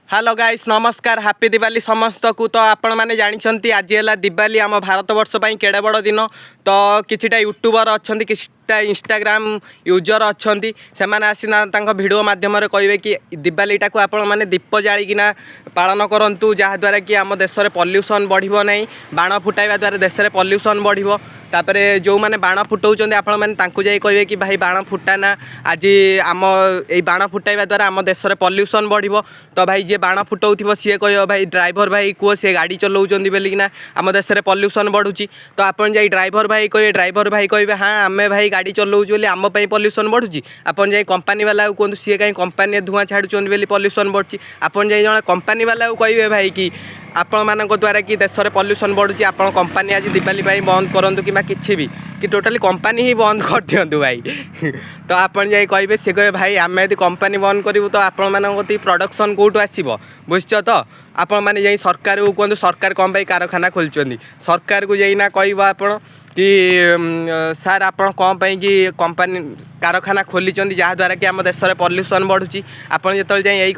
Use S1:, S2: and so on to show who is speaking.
S1: Hello guys नमस्कार happy Diwali समस्त को। तो आपण मैंने जानते आज है दिवाली आम भारत वर्ष केड़े बड़ दिन। तो किछिटा यूट्यूबर अच्छा किछिटा इंस्टाग्राम यूजर अच्छा से आसीना भिडियो मध्यम कहे कि दिवालीटा को आपण मैंने दीप जालिकिना पालन करूँ जहाँद्वारा कि आम देश में पल्यूसन बढ़ो ना। बाण फुटाइवा द्वारा देश में पल्यूसन बढ़ो। तापर जो मैंने बाण फुटाऊँ आपण मैंने जाई कहे कि भाई बाण फुटाना आज आम ये बाण फुटाइवा द्वारा आम देश में पल्यूसन बढ़ो। तो भाई जी बाण फुटाऊ सी कह भाई ड्राइवर भाई कह सी गाड़ी चलाऊँच बोलिकिना आम देश में पल्यूसन बढ़ुची। तो आपन जाई ड्राइवर भाई कहे ड्राइवर भाई कहे हाँ आम भाई गाड़ी चलाऊँ बोली आम पल्यूसन बढ़ुची। आपन जाई कंपानी वाला कहूँ सी कहीं कंपानी धुआं छाड़ुं बोली पल्यूसन बढ़ुची। आपन जाई जड़े कंपानी वाला कहे भाई कि आपण मान द्वारा कि देश में पल्यूसन बढ़ुची आपण कंपानी आज दिवाली बंद करूँ कि टोटाली कंपानी ही बंद कर दिंतु भाई। तो आपन जाई कहे सी कहे भाई आम यदि कंपानी बंद करूँ तो आपण मान प्रोडक्शन कौटू आसो बुझ। तो आपण मैंने जाई सरकार को कहूँ सरकार कौन भाई कारखाना खोलुँच सरकार को जाइना कह आपण कि सार आपण कौन पाई कि कंपानी कारखाना खोली जहाँद्वारा कि आम देश में पल्यूसन बढ़ुची। आपड़ जो यही